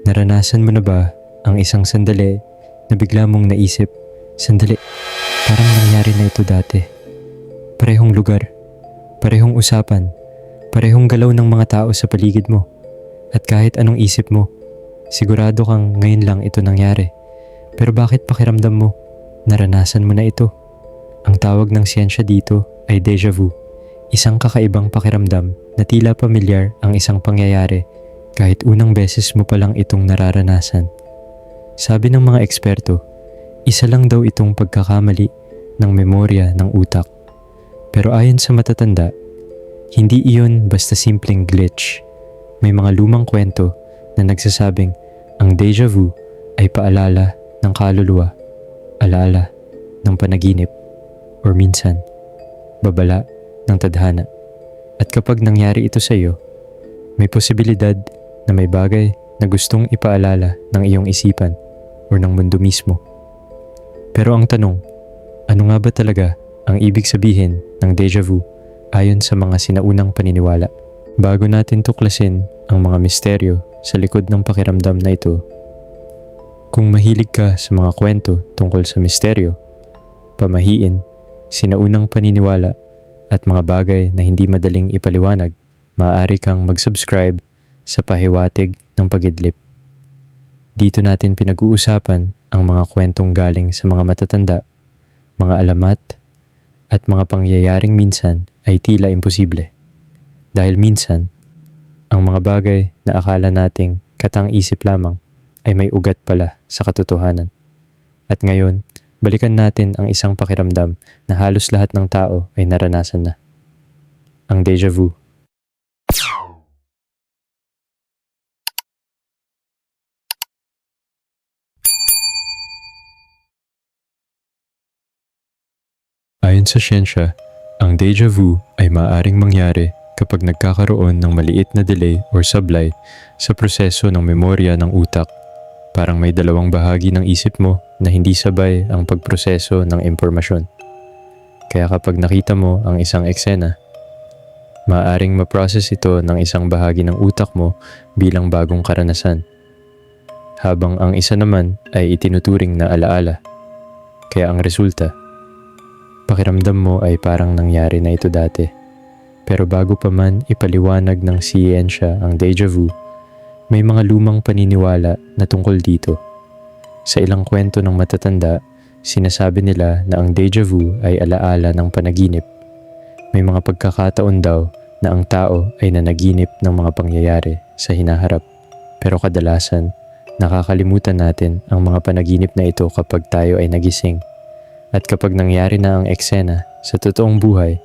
Naranasan mo na ba ang isang sandali na bigla mong naisip, sandali, parang nangyari na ito dati. Parehong lugar, parehong usapan, parehong galaw ng mga tao sa paligid mo. At kahit anong isip mo, sigurado kang ngayon lang ito nangyari. Pero bakit pakiramdam mo, naranasan mo na ito? Ang tawag ng siyensya dito ay déjà vu. Isang kakaibang pakiramdam na tila pamilyar ang isang pangyayari kahit unang beses mo pa lang itong nararanasan. Sabi ng mga eksperto, isa lang daw itong pagkakamali ng memorya ng utak. Pero ayon sa matatanda, hindi iyon basta simpleng glitch. May mga lumang kwento na nagsasabing ang déjà vu ay paalala ng kaluluwa, alaala ng panaginip, or minsan, babala ng tadhana. At kapag nangyari ito sa iyo, may posibilidad na may bagay na gustong ipaalala ng iyong isipan o ng mundo mismo. Pero ang tanong, ano nga ba talaga ang ibig sabihin ng déjà vu ayon sa mga sinaunang paniniwala? Bago natin tuklasin ang mga misteryo sa likod ng pakiramdam na ito, kung mahilig ka sa mga kwento tungkol sa misteryo, pamahiin, sinaunang paniniwala at mga bagay na hindi madaling ipaliwanag, maaari kang mag-subscribe sa Pahiwatig ng Pag-idlip. Dito natin pinag-uusapan ang mga kwentong galing sa mga matatanda, mga alamat, at mga pangyayaring minsan ay tila imposible. Dahil minsan, ang mga bagay na akala nating katang-isip lamang ay may ugat pala sa katotohanan. At ngayon, balikan natin ang isang pakiramdam na halos lahat ng tao ay naranasan na. Ang déjà vu. Ayon sa siyensya, ang déjà vu ay maaaring mangyari kapag nagkakaroon ng maliit na delay or sablay sa proseso ng memorya ng utak. Parang may dalawang bahagi ng isip mo na hindi sabay ang pagproseso ng impormasyon. Kaya kapag nakita mo ang isang eksena, maaaring ma-process ito ng isang bahagi ng utak mo bilang bagong karanasan, habang ang isa naman ay itinuturing na alaala. Kaya ang resulta, pakiramdam mo ay parang nangyari na ito dati. Pero bago pa man ipaliwanag ng siyensya ang déjà vu, may mga lumang paniniwala na tungkol dito. Sa ilang kwento ng matatanda, sinasabi nila na ang déjà vu ay alaala ng panaginip. May mga pagkakataon daw na ang tao ay nanaginip ng mga pangyayari sa hinaharap. Pero kadalasan, nakakalimutan natin ang mga panaginip na ito kapag tayo ay nagising. At kapag nangyari na ang eksena sa totoong buhay,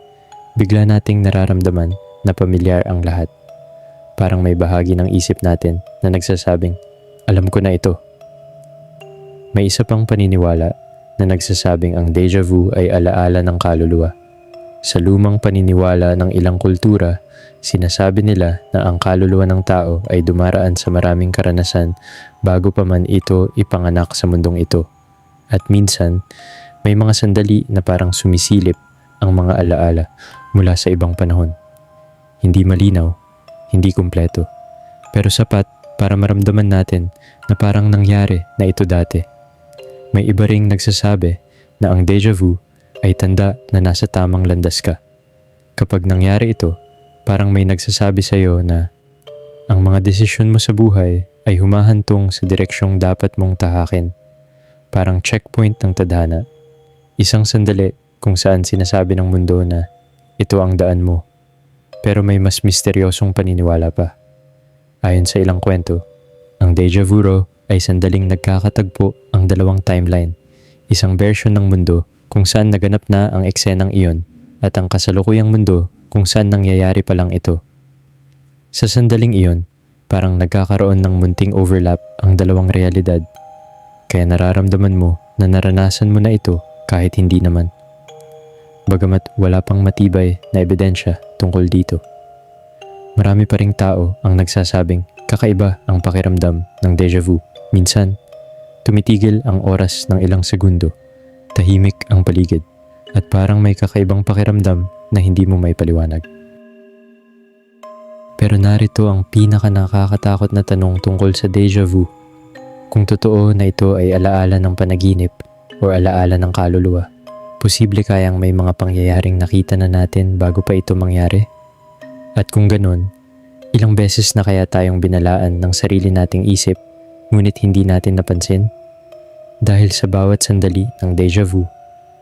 bigla nating nararamdaman na pamilyar ang lahat. Parang may bahagi ng isip natin na nagsasabing, alam ko na ito. May isa pang paniniwala na nagsasabing ang déjà vu ay alaala ng kaluluwa. Sa lumang paniniwala ng ilang kultura, sinasabi nila na ang kaluluwa ng tao ay dumaraan sa maraming karanasan bago pa man ito ipanganak sa mundong ito. At minsan, may mga sandali na parang sumisilip ang mga alaala mula sa ibang panahon. Hindi malinaw, hindi kumpleto, pero sapat para maramdaman natin na parang nangyari na ito dati. May iba ring nagsasabi na ang déjà vu ay tanda na nasa tamang landas ka. Kapag nangyari ito, parang may nagsasabi sa iyo na ang mga desisyon mo sa buhay ay humahantong sa direksyong dapat mong tahakin. Parang checkpoint ng tadhana. Isang sandali kung saan sinasabi ng mundo na ito ang daan mo. Pero may mas misteryosong paniniwala pa. Ayon sa ilang kwento, ang déjà vu raw ay sandaling nagkakatagpo ang dalawang timeline. Isang version ng mundo kung saan naganap na ang eksenang iyon at ang kasalukuyang mundo kung saan nangyayari pa lang ito. Sa sandaling iyon, parang nagkakaroon ng munting overlap ang dalawang realidad. Kaya nararamdaman mo na naranasan mo na ito kahit hindi naman. Bagamat wala pang matibay na ebidensya tungkol dito. Marami pa ring tao ang nagsasabing kakaiba ang pakiramdam ng déjà vu. Minsan, tumitigil ang oras ng ilang segundo, tahimik ang paligid, at parang may kakaibang pakiramdam na hindi mo may paliwanag. Pero narito ang pinaka nakakatakot na tanong tungkol sa deja vu. Kung totoo na ito ay alaala ng panaginip o alaala ng kaluluwa, posible kayang may mga pangyayaring nakita na natin bago pa ito mangyari? At kung ganun, ilang beses na kaya tayong binalaan ng sarili nating isip ngunit hindi natin napansin? Dahil sa bawat sandali ng deja vu,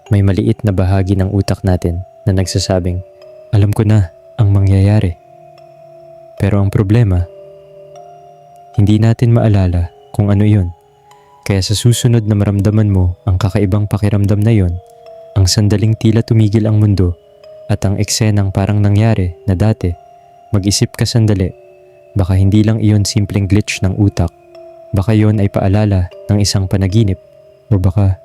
may maliit na bahagi ng utak natin na nagsasabing, alam ko na ang mangyayari. Pero ang problema, hindi natin maalala kung ano yun. Kaya sa susunod na maramdaman mo ang kakaibang pakiramdam na yun, ang sandaling tila tumigil ang mundo at ang eksenang parang nangyari na dati, mag-isip ka sandali, baka hindi lang iyon simpleng glitch ng utak, baka yon ay paalala ng isang panaginip o baka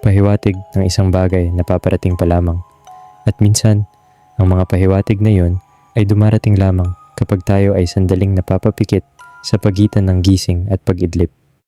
pahiwatig ng isang bagay na paparating pa lamang. At minsan, ang mga pahiwatig na yon ay dumarating lamang kapag tayo ay sandaling napapapikit sa pagitan ng gising at pag-idlip.